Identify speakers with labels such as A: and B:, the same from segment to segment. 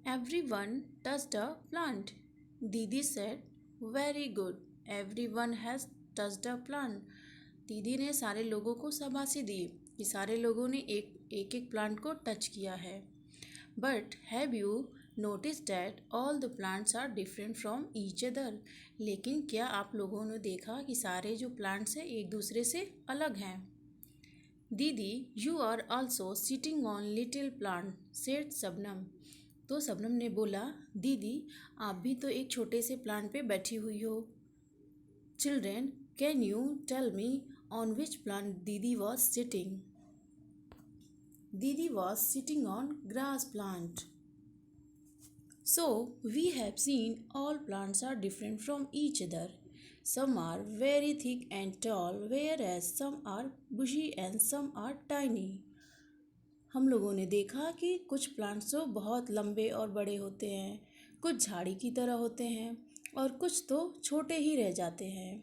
A: Everyone touched a plant. Didi said, Very good. Everyone has touched a plant. दीदी ने सारे लोगों को शाबाशी दी कि सारे लोगों ने एक एक प्लांट को टच किया है. But have you notice that all the plants are different from each other. लेकिन क्या आप लोगों ने देखा कि सारे जो प्लांट्स हैं एक दूसरे से अलग हैं. दीदी you are also sitting on little plant said Shabnam. तो शबनम ने बोला, दीदी आप भी तो एक छोटे से प्लांट पे बैठी हुई हो. Children can you tell me on which plant दीदी वॉज सिटिंग. दीदी was sitting on grass plant. So we have seen all plants are different from each other. Some are very thick and tall, whereas some are bushy and some are tiny. हम लोगों ने देखा कि कुछ plants तो बहुत लंबे और बड़े होते हैं, कुछ झाड़ी की तरह होते हैं और कुछ तो छोटे ही रह जाते हैं.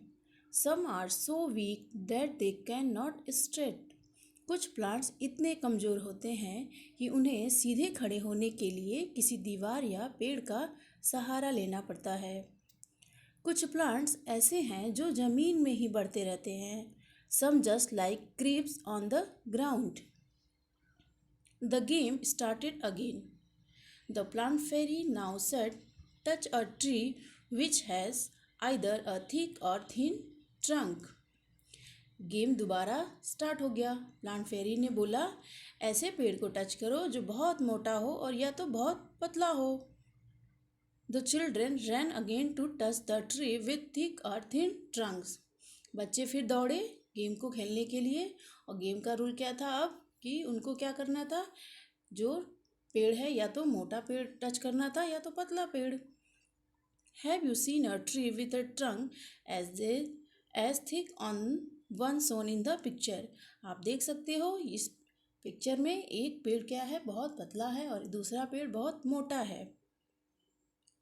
A: Some are so weak that they cannot straight. कुछ प्लांट्स इतने कमज़ोर होते हैं कि उन्हें सीधे खड़े होने के लिए किसी दीवार या पेड़ का सहारा लेना पड़ता है. कुछ प्लांट्स ऐसे हैं जो ज़मीन में ही बढ़ते रहते हैं. Some just like creeps on the ground. The game started again. The plant fairy now said, touch a tree which has either a thick or thin trunk. Game दोबारा स्टार्ट हो गया. प्लांट फेरी ने बोला, ऐसे पेड़ को टच करो जो बहुत मोटा हो और या तो बहुत पतला हो. The children ran again to touch the tree with thick और थिन ट्रंक्स. बच्चे फिर दौड़े गेम को खेलने के लिए. और गेम का रूल क्या था अब कि उनको क्या करना था, जो पेड़ है या तो मोटा पेड़ टच करना था या तो पतला पेड़. Have you seen a tree with a trunk as thick on one shown in the picture. आप देख सकते हो इस पिक्चर में एक पेड़ क्या है, बहुत पतला है और दूसरा पेड़ बहुत मोटा है.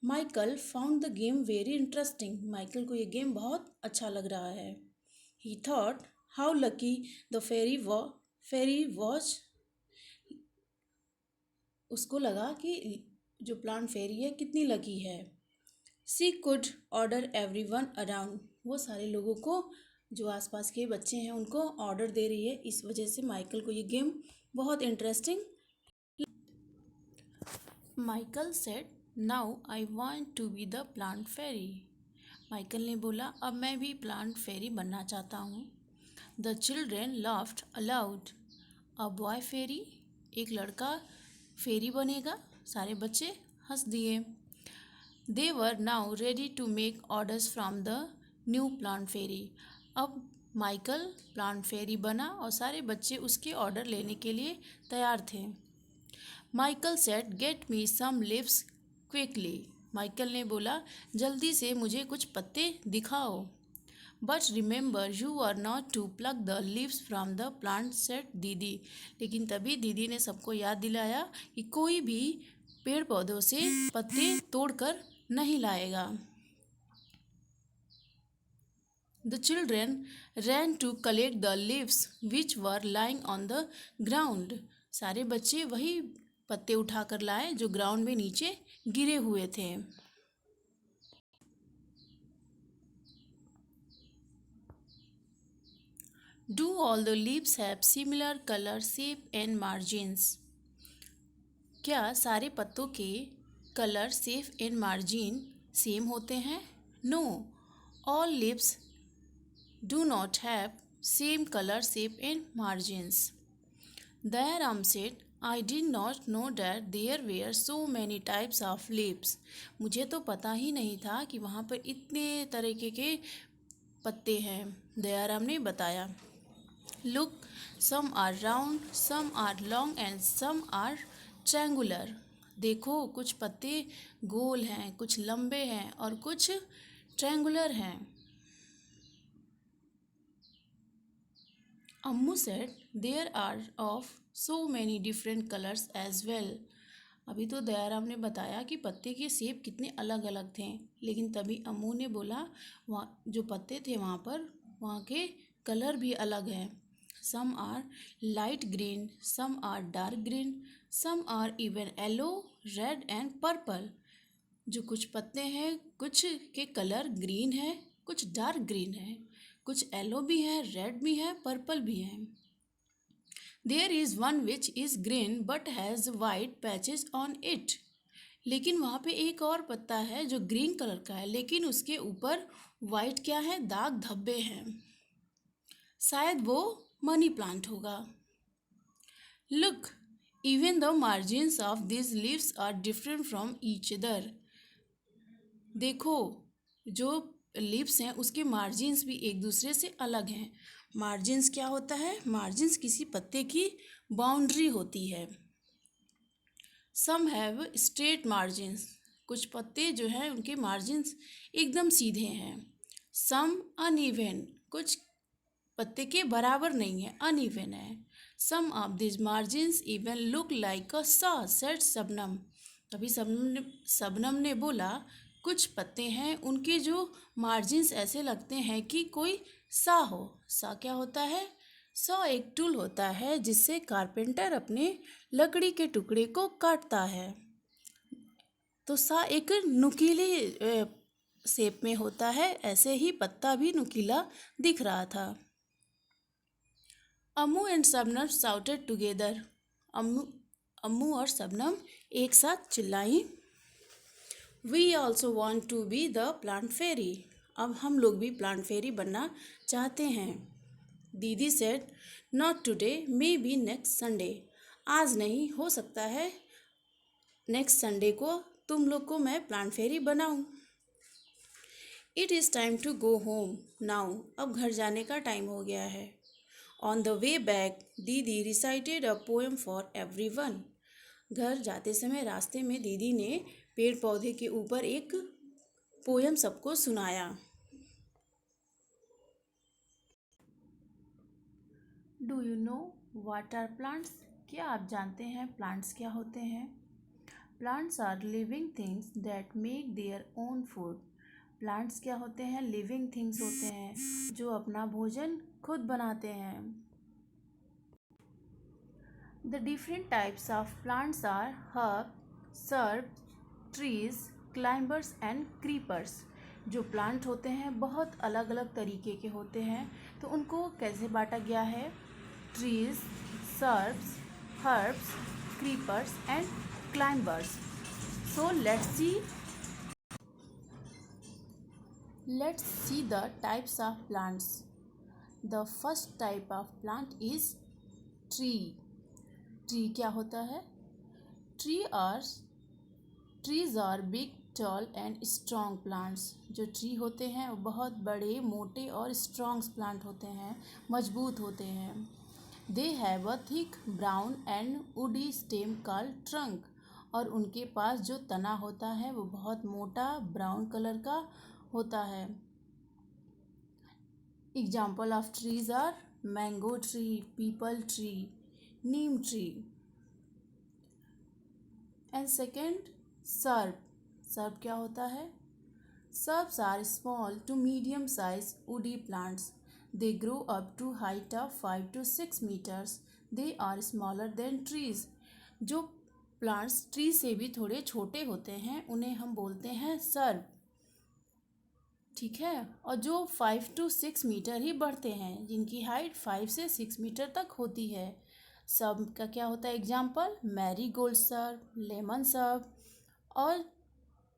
A: Michael found the game very interesting. Michael को ये गेम बहुत अच्छा लग रहा है. He thought how lucky the fairy was. उसको लगा कि जो प्लांट फेरी है कितनी लकी है. She could order everyone around. वो सारे लोगों को जो आसपास के बच्चे हैं उनको ऑर्डर दे रही है. इस वजह से माइकल को ये गेम बहुत interesting. Michael said, now I want to be the plant fairy. Michael ने बोला, अब मैं भी प्लांट फेरी बनना चाहता हूँ. The children laughed aloud. A boy fairy. एक लड़का फेरी बनेगा. सारे बच्चे हंस दिए. They were now ready to make orders from the new plant fairy. अब माइकल प्लांट फेरी बना और सारे बच्चे उसके ऑर्डर लेने के लिए तैयार थे. Michael said, get me some leaves quickly. Michael ने बोला, जल्दी से मुझे कुछ पत्ते दिखाओ. But remember you are not to pluck the leaves from the plant said दीदी. लेकिन तभी दीदी ने सबको याद दिलाया कि कोई भी पेड़ पौधों से पत्ते तोड़कर नहीं लाएगा. The children ran to collect the leaves which were lying on the ground. सारे बच्चे वही पत्ते उठाकर लाए जो ग्राउंड में नीचे गिरे हुए थे. Do all the leaves have similar color, shape and margins? क्या सारे पत्तों के colour, shape and margin same होते हैं? No, all leaves do not have same color, shape and margins. Dayaram said, I did not know that there were so many types of leaves. मुझे तो पता ही नहीं था कि वहाँ पर इतने तरीके के पत्ते हैं. दयाराम ने बताया. Look, some are round, some are long and some are triangular. देखो कुछ पत्ते गोल हैं, कुछ लंबे हैं और कुछ ट्रायंगुलर हैं. Ammu said, there are of so many different colours as well. अभी तो दयाराम ने बताया कि पत्ते के शेप कितने अलग अलग थे, लेकिन तभी अम्मू ने बोला वहाँ जो पत्ते थे वहाँ के कलर भी अलग हैं. Some are light green, some are dark green, some are even yellow red and purple. जो कुछ पत्ते हैं, कुछ के कलर ग्रीन है, कुछ डार्क ग्रीन है, कुछ येलो भी है, रेड भी है, पर्पल भी है। There is one which is green but has white patches on it. लेकिन वहाँ पे एक और पत्ता है जो ग्रीन कलर का है, लेकिन उसके ऊपर वाइट क्या है, दाग धब्बे हैं। शायद वो मनी प्लांट होगा। Look, even the margins of this leaves are different from each other. देखो, जो लिप्स हैं उसके मार्जिन्स भी एक दूसरे से अलग हैं। मार्जिन्स क्या होता है? मार्जिन्स किसी पत्ते की बाउंड्री होती है। Some have straight margins. कुछ पत्ते जो हैं उनके मार्जिन्स एकदम सीधे हैं। Some uneven. कुछ पत्ते के बराबर नहीं है, अनइवन है। Some of this margins even look like a saw, said Shabnam. तभी शबनम ने बोला, कुछ पत्ते हैं उनके जो मार्जिन्स ऐसे लगते हैं कि कोई सा हो। सा क्या होता है? सॉ एक टूल होता है जिससे कारपेंटर अपने लकड़ी के टुकड़े को काटता है। तो सा एक नुकीली शेप में होता है, ऐसे ही पत्ता भी नुकीला दिख रहा था। Ammu and Shabnam shouted together. Ammu और शबनम एक साथ चिल्लाई, we also want to be the plant fairy. अब हम लोग भी प्लांट फेरी बनना चाहते हैं। दीदी said, not today, may be next Sunday. आज नहीं, हो सकता है नेक्स्ट संडे को तुम लोग को मैं प्लांट फेरी बनाऊं। It is time to go home now. अब घर जाने का टाइम हो गया है। ऑन द वे बैक, दीदी recited a poem for everyone. घर जाते समय रास्ते में दीदी ने पेड़ पौधे के ऊपर एक पोयम सबको सुनाया। Do you know what are plants? क्या आप जानते हैं प्लांट्स क्या होते हैं? Plants are living things that make their own food. Plants क्या होते हैं? लिविंग थिंग्स होते हैं जो अपना भोजन खुद बनाते हैं। The different types of plants are herb, shrub, trees, climbers and creepers. जो प्लांट होते हैं बहुत अलग अलग तरीके के होते हैं, तो उनको कैसे बांटा गया है? Trees, shrubs, herbs, creepers and climbers. So let's see the types of plants. The first type of plant is tree. Tree क्या होता है? Trees are big, tall and strong plants. जो ट्री होते हैं वो बहुत बड़े, मोटे और स्ट्रॉन्ग प्लांट होते हैं, मजबूत होते हैं। They have a thick brown and woody stem called trunk. और उनके पास जो तना होता है वो बहुत मोटा ब्राउन कलर का होता है। Example of trees are mango tree, peepal tree, neem tree. And second, shrub. Shrub क्या होता है? Shrubs are small to medium sized woody plants. They grow up to height of 5 to 6 meters. They are smaller than trees. जो plants tree से भी थोड़े छोटे होते हैं उन्हें हम बोलते हैं सर्ब। ठीक है। और जो 5 to 6 मीटर ही बढ़ते हैं, जिनकी हाइट 5 से 6 मीटर तक होती है। सब का क्या होता है? Example, Marie Gold SERB, lemon SERB और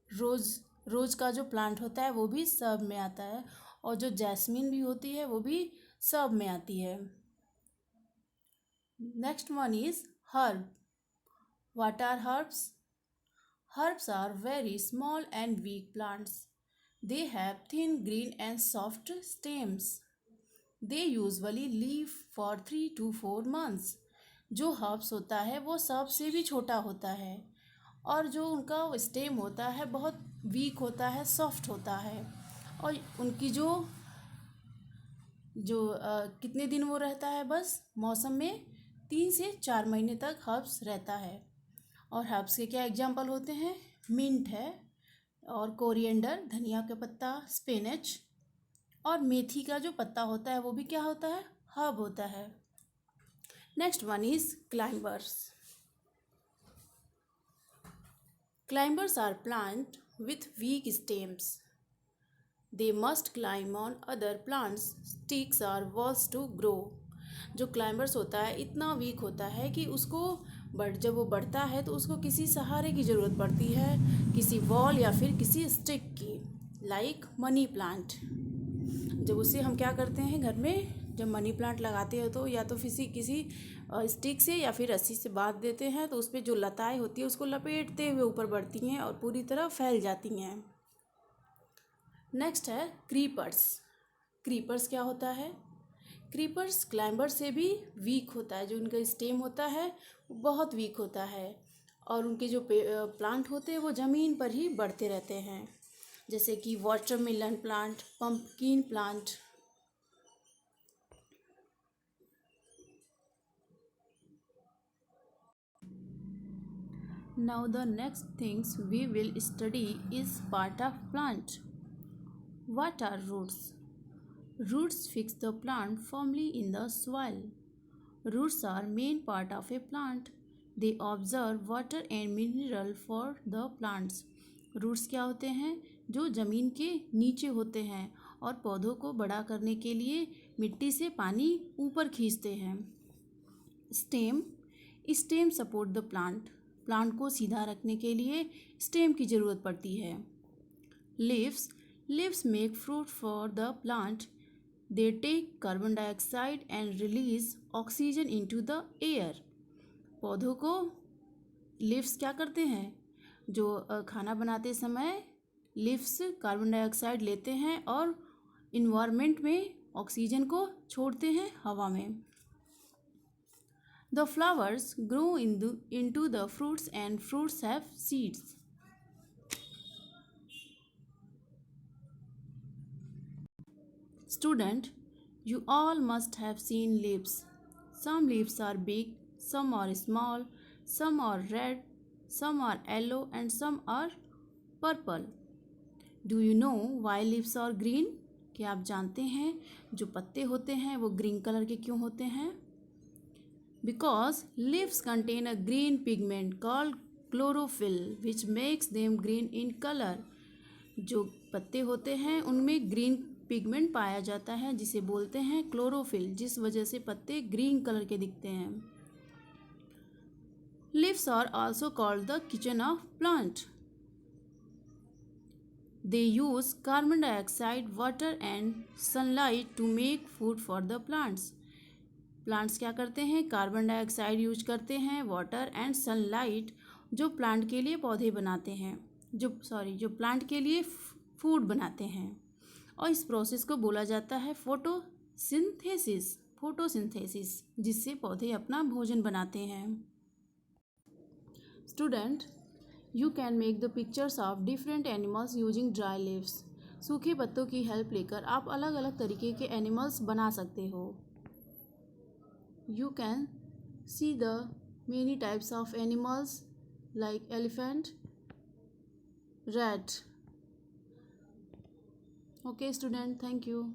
A: रोज़ का जो प्लांट होता है वो भी सर्ब में आता है। और जो जैस्मिन भी होती है वो भी सर्ब में आती है। Next one is herb. What are herbs? Herbs are very small and weak plants. They have thin green and soft stems. They usually live for 3 to 4 months. जो हर्ब्स होता है वो सबसे भी छोटा होता है और जो उनका स्टेम होता है बहुत वीक होता है, सॉफ्ट होता है। और उनकी जो कितने दिन वो रहता है? बस मौसम में 3 से 4 महीने तक हर्ब्स रहता है। और हर्ब्स के क्या एग्जाम्पल होते हैं? मिंट है और कोरिएंडर, धनिया का पत्ता, स्पिनच और मेथी का जो पत्ता होता है वो भी क्या होता है? हर्ब होता है। Next one is climbers. Climbers are plants with weak stems. They must climb on other plants, sticks or walls to grow. जो क्लाइंबर्स होता है इतना वीक होता है कि उसको जब वो बढ़ता है तो उसको किसी सहारे की ज़रूरत पड़ती है, किसी वॉल या फिर किसी स्टिक की, लाइक मनी प्लांट। जब उसे हम क्या करते हैं घर में, जब मनी प्लांट लगाते हैं तो या तो किसी स्टिक से या फिर रस्सी से बांध देते हैं, तो उस पर जो लताएं होती है उसको लपेटते हुए ऊपर बढ़ती हैं और पूरी तरह फैल जाती हैं। नेक्स्ट है क्रीपर्स। क्रीपर्स क्या होता है? क्रीपर्स क्लाइंबर से भी वीक होता है। जो उनका स्टेम होता है वो बहुत वीक होता है और उनके जो प्लांट होते हैं वो ज़मीन पर ही बढ़ते रहते हैं, जैसे कि watermelon plant, pumpkin plant. Now the next things we will study is part of plant. What are roots? Roots fix the plant firmly in the soil. Roots are main part of a plant. They absorb water and mineral for the plants. Roots क्या होते हैं? जो ज़मीन के नीचे होते हैं और पौधों को बड़ा करने के लिए मिट्टी से पानी ऊपर खींचते हैं। Stem. Stem support the plant. Plant को सीधा रखने के लिए स्टेम की ज़रूरत पड़ती है। Leaves. Leaves make fruit for the plant. They take carbon dioxide and release oxygen into the air. पौधों को लीव्स क्या करते हैं? जो खाना बनाते समय लीव्स कार्बन डाइऑक्साइड लेते हैं और इन्वायरमेंट में ऑक्सीजन को छोड़ते हैं हवा में। The flowers grow into the fruits and fruits have seeds. Student, you all must have seen leaves. Some leaves are big, some are small, some are red, some are yellow and some are purple. Do you know why leaves are green? क्या आप जानते हैं जो पत्ते होते हैं वो green colour के क्यों होते हैं? Because leaves contain a green pigment called chlorophyll which makes them green in color. जो पत्ते होते हैं उनमें ग्रीन पिगमेंट पाया जाता है जिसे बोलते हैं क्लोरोफिल, जिस वजह से पत्ते ग्रीन कलर के दिखते हैं। Leaves are also called the kitchen of plant. They use carbon dioxide, water and sunlight to make food for the plants. Plants क्या करते हैं? कार्बन डाइऑक्साइड यूज करते हैं, वाटर एंड सनलाइट, जो प्लांट के लिए पौधे बनाते हैं, जो प्लांट के लिए फूड बनाते हैं। और इस प्रोसेस को बोला जाता है फोटोसिंथेसिस, जिससे पौधे अपना भोजन बनाते हैं। Student, you can make the pictures of different animals using dry leaves. सूखे पत्तों की हेल्प लेकर आप अलग अलग तरीके के एनिमल्स बना सकते हो। You can see the many types of animals like elephant, rat. Okay, student, thank you.